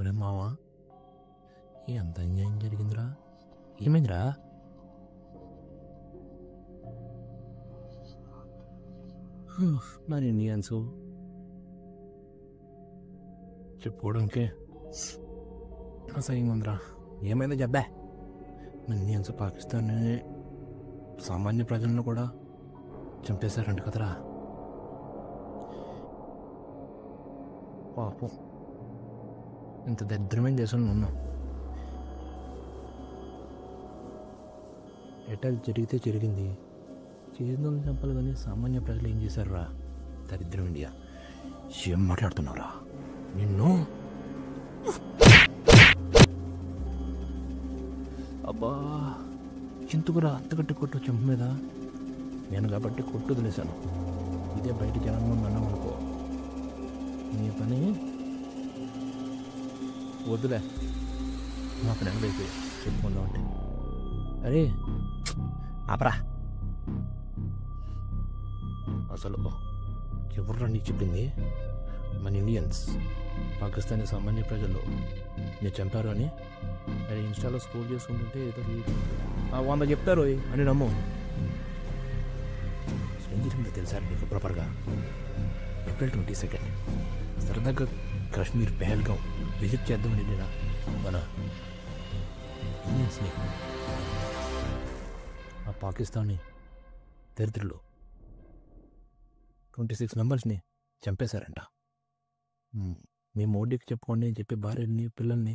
ఒరే మావా, ఎంత అన్యాయం జరిగిందిరా? ఏమైందిరా? మరి ఇండియన్స్ చెప్పుకోవడానికి అసహ్యంగా ఉందిరా. ఏమైందో చెప్పా. మన ఇండియన్స్ పాకిస్తాన్ సామాన్య ప్రజలను కూడా చంపేశారంట కదరా. పాపం, ఇంత దరిద్రమైన దేశంలో ఉన్నాం. అటాక్ జరిగితే జరిగింది, చేసిన చంపాలి కానీ సామాన్య ప్రజలు ఏం చేశారు రా? దరిద్రం ఇండియా. ఏం మాట్లాడుతున్నారా నిన్ను? అబ్బా, ఎందుకురా అంతగట్టి కొట్టు చెంప మీద? నేను కాబట్టి కొట్టు వదిలేశాను. ఇదే బయట జనంలో అన్నాం అనుకో, నీ పని వద్దులే. మా ఫ్రెండ్ అయిపోయి చెప్పుకుందాం అంటే, అరే ఆపరా. అసలు ఎవర్రా నీకు చెప్పింది మన ఇండియన్స్ పాకిస్తానీ సామాన్య ప్రజలు నేను చంపారు అని? అరే ఇన్స్టాలో స్క్రోల్ చేసుకుంటుంటే ఏదో 100 చెప్తారు అని నమ్ము. ఏం జరిగిందో తెలుసా నీకు ప్రాపర్గా? ఏప్రిల్ 22 సరదాగా కాశ్మీర్ పెహల్గాం విజిట్ చేద్దామని వెళ్ళినా మన ఇండియన్స్ని ఆ పాకిస్తానీ దరిద్రులు 26 మెంబర్స్ని చంపేశారంట. మీ మోడీకి చెప్పుకోండి అని చెప్పి భార్యని పిల్లల్ని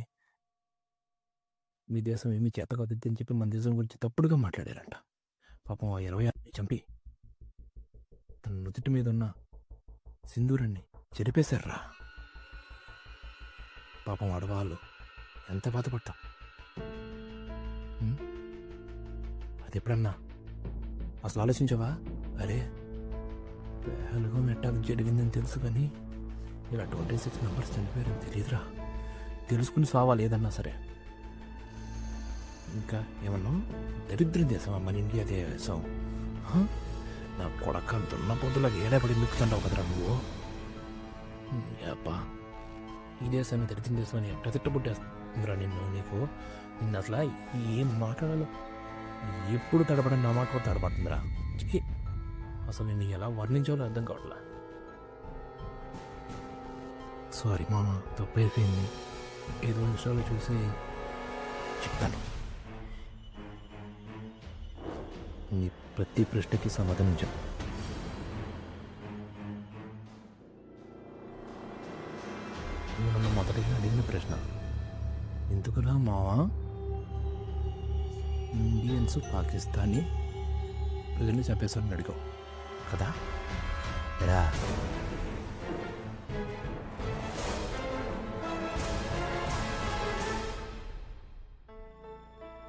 మీ దేశం ఏమీ చేత కాదు అని చెప్పి మన దేశం గురించి తప్పుడుగా మాట్లాడారంట. పాపం ఆ 26 చంపి తన నుదుటి మీద ఉన్న సింధూరాన్ని చెరిపేశారా. పాపం ఆడవాళ్ళు ఎంత బాధపడతాం. అది ఎప్పుడన్నా అసలు ఆలోచించవా? అరే పెహల్గాం అటాక్ జరిగిందని తెలుసు కానీ ఇలా 26 మెంబర్స్ చనిపోయారని తెలియదురా. తెలుసుకుని సావాలి ఏదన్నా సరే. ఇంకా ఏమన్నా దరిద్ర దేశమా మన ఇండియా దేశం? నా కొడక దున్న పొద్దులాగా ఏడాపడి మిక్కుతుంటావు కదరా నువ్వు. అబ్బా, ఈ దేశాన్ని దరిద్ర దేశం అని ఎట్లా తిట్టబుట్టేస్తుందిరా నీకు. నిన్ను అసలు ఏం మాట్లాడాలో ఎప్పుడు తడపడం నా మాట తడపడుతుందిరా. అసలు నేను ఎలా వర్ణించాలో అర్థం కావట్లే. సారీ మామ, తప్పు అయిపోయింది. ఏదో నిమిషాలు చూసి చెప్తాను. నీ ప్రతి ప్రశ్నకి సమాధానం చెప్పు. నువ్వు నన్ను మొదటిగా అడిగిన ప్రశ్న, ఎందుకురా మావా ఇండియన్స్ పాకిస్తానీ ప్రజల్ని చంపేశారని అడిగావు కదా? ఎలా?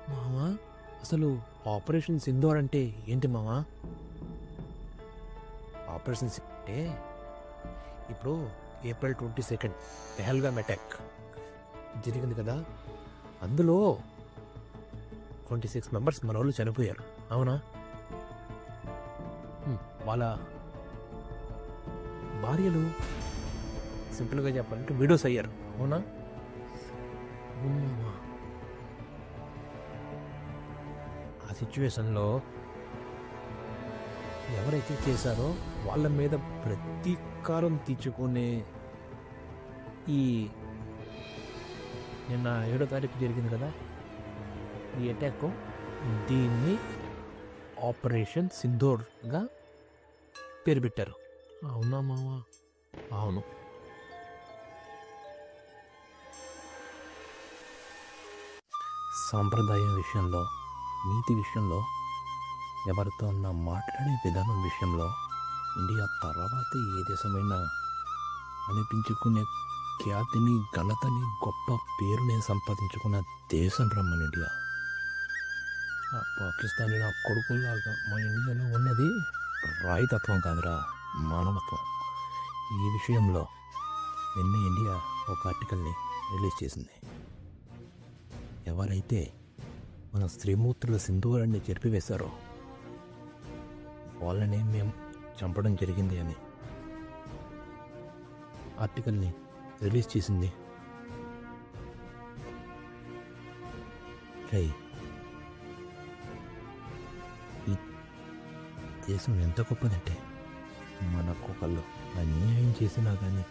మావా, అసలు ఆపరేషన్ సింధూర్ అంటే ఏంటి మావా? ఆపరేషన్ అంటే ఇప్పుడు ఏప్రిల్ 22 పెహల్గాం అటాక్ జరిగింది కదా, అందులో 26 మెంబర్స్ మన వాళ్ళు చనిపోయారు, అవునా? వాళ్ళ భార్యలు సింపుల్గా చెప్పాలంటే విడోస్ అయ్యారు, అవునా? ఆ సిచ్యువేషన్లో ఎవరైతే చేశారో వాళ్ళ మీద ప్రతీకారం తీర్చుకునే ఈ నిన్న 7వ తారీఖు జరిగింది కదా ఈ అటాక్, దీన్ని ఆపరేషన్ సింధూర్గా పేరు పెట్టారు. అవునా మావా? అవును. సాంప్రదాయం విషయంలో, నీతి విషయంలో, ఎవరితో ఉన్న మాట్లాడే విధానం విషయంలో ఇండియా తర్వాత ఏ దేశమైనా అనిపించుకునే ఖ్యాతిని, ఘనతని, గొప్ప పేరుని సంపాదించుకున్న దేశం మన ఇండియా. ఆ పాకిస్తానీ నా కొడుకులాగా మన ఇండియాలో ఉన్నది రాయితత్వం కాదురా, మానవత్వం. ఈ విషయంలో నిన్న ఇండియా ఒక ఆర్టికల్ని రిలీజ్ చేసింది. ఎవరైతే మన స్త్రీమూర్తుల సింధూరాన్ని చెరిపివేశారో వాళ్ళని మేము చంపడం జరిగింది అని ఆర్టికల్ని రిలీజ్ చేసింది రేయ్, ఈ దేశం ఎంత గొప్పదంటే మనకొకళ్ళు అన్యాయం చేసినా కానీ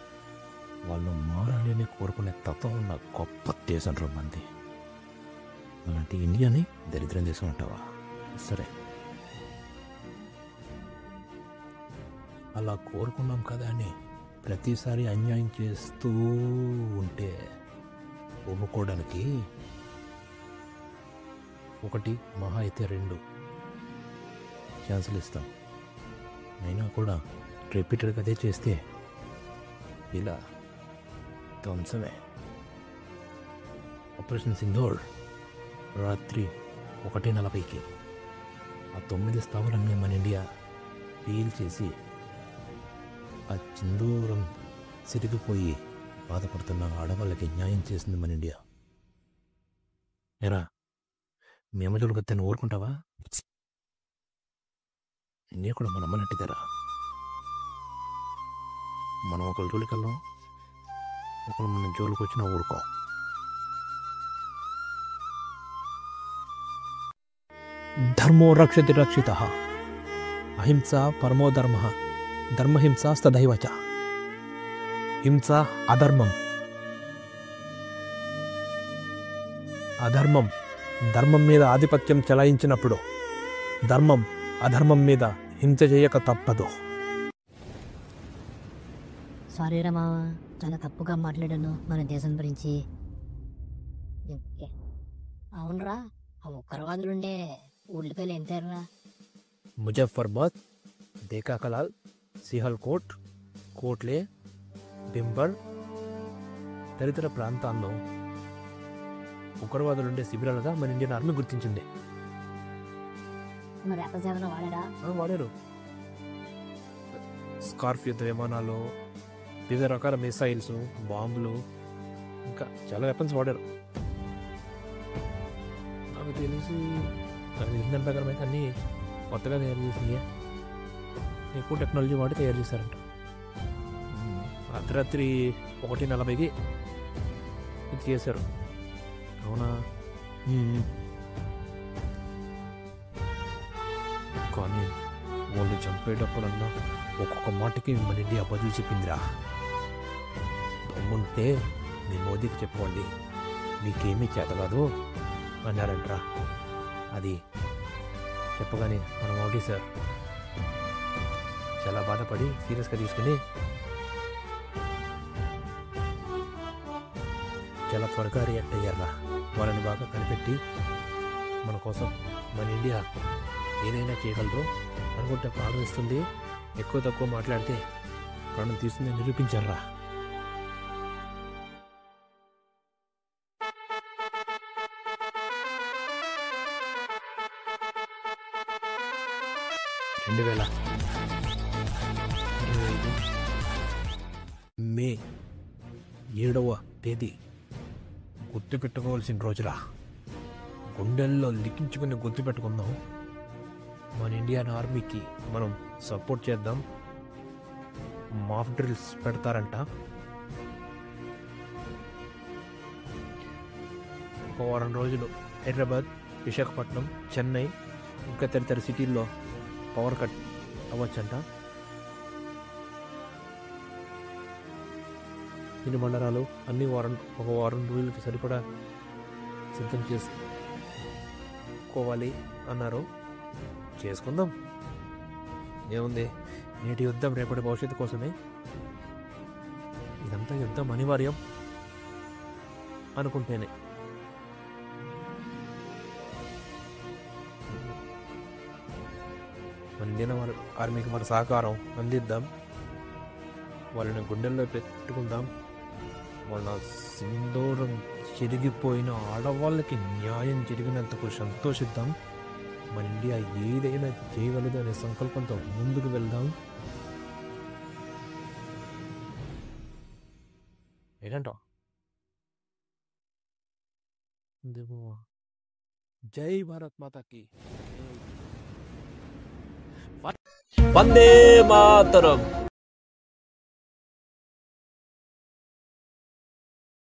వాళ్ళు మారాలని కోరుకునే తత్వం ఉన్న గొప్ప దేశం రా మంది. అలాంటి ఇండియాని దరిద్రం దేశం అంటావా? సరే, అలా కోరుకున్నాం కదా అని ప్రతిసారి అన్యాయం చేస్తూ ఉంటే ఒప్పుకోవడానికి ఒకటి మహా అయితే 2 ఛాన్సులు ఇస్తాం. అయినా కూడా రిపీటెడ్గా అదే చేస్తే ఇలా ధ్వంసమే. ఆపరేషన్ సింధూర్ రాత్రి 1:40కి ఆ 9 స్థావరాన్ని మన ఇండియా పీల్ చేసి ఆ సింధూరం సిరిగిపోయి బాధపడుతున్న ఆడవాళ్ళకి న్యాయం చేసింది మన ఇండియా. ఎరా, మీ అమ్మ జోలికి వస్తే నువ్వు ఊరుకుంటావా? నీ కూడా మన అమ్మనట్టిదేరా. మనం ఒకరి జోలికి వెళ్దాం, ఒకరు మన జోలికి వచ్చినా ఊరుకో. ధర్మో రక్షతి రక్షితః, అహింస పరమో ధర్మః, ధర్మహింస సదైవ చ. హింస అధర్మం, అధర్మం ధర్మం మీద ఆధిపత్యం చెలాయించినప్పుడు ధర్మం అధర్మం మీద హింస చేయక తప్పదు. సారీ రా మావా, చాలా తప్పుగా మాట్లాడాను మన దేశం గురించి. అవునరా, ఆ ఉగ్రవాదులుండే ఊళ్ళ పేర్లు ఎంతేర్రా? ముజఫర్బాద్, దేకాకలాల్, సిహల్కోట్, కోట్లే, బింబర్ తదితర ప్రాంతాల్లో ఉగ్రవాదులుండే శిబిరాలుగా మన ఇండియన్ ఆర్మీ గుర్తించింది. మరి అపసేవలో వాడారా? వాడారు. స్కార్ఫ్ యుద్ధ విమానాలు, వివిధ రకాల మిసైల్స్, బాంబులు, ఇంకా చాలా వెపన్స్ వాడారు. నాకు తెలిసిన ప్రకారం అయితే అన్నీ కొత్తగా తయారు చేసినాయి, ఎక్కువ టెక్నాలజీ వాడి తయారు చేశారంట. అర్ధరాత్రి 1:40కి ఇది చేశారు. అవునా? కానీ వాళ్ళు చంపేటప్పుడన్నా ఒక్కొక్క మాటకి మన ఇండియా బదులు చెప్పిందిరా. దమ్ముంటే మీ మోదీకి చెప్పుకోండి, మీకేమీ చేత కాదు అన్నారంటరా. అది చెప్పగానే మన మోడీ సార్ చాలా బాధపడి సీరియస్గా తీసుకుని చాలా త్వరగా రియాక్ట్ అయ్యారా. వాళ్ళని బాగా కనిపెట్టి మన కోసం మన ఇండియా ఏదైనా చేయగలరు అనుకుంటే ప్రాణం ఇస్తుంది, ఎక్కువ తక్కువ మాట్లాడితే ప్రాణం తీస్తుంది నిరూపించారా. మే 7వ తేదీ గుర్తుపెట్టుకోవాల్సిన రోజురా. గుండెల్లో లిఖించుకుని గుర్తుపెట్టుకుందాం. మన ఇండియన్ ఆర్మీకి మనం సపోర్ట్ చేద్దాం. మాఫ్ డ్రిల్స్ పెడతారంట. ఒక వారం రోజులు హైదరాబాద్, విశాఖపట్నం, చెన్నై ఇంకా తదితర సిటీల్లో పవర్ కట్ అవ్వచ్చంట. ఇన్ని మండలాలు అన్ని ఒక వారం రోజులకి సరిపడా సిద్ధం చేసుకోవాలి అన్నారు. చేసుకుందాం, ఏముంది. నేటి యుద్ధం రేపటి భవిష్యత్తు కోసమే. ఇదంతా యుద్ధం అనివార్యం అనుకుంటేనే. మన ఇండియన్ ఆర్మీకి మన సహకారం అందిద్దాం, వాళ్ళని గుండెల్లో పెట్టుకుందాం. వాళ్ళ సింధూరం చెరిగిపోయిన ఆడవాళ్ళకి న్యాయం జరిగినందుకు సంతోషిద్దాం. మన ఇండియా ఏదైనా చేయగలదు అనే సంకల్పంతో ముందుకు వెళ్దాం. ఏంటంటావు? జై భారత్ మాతాకి. వందే మాతరం.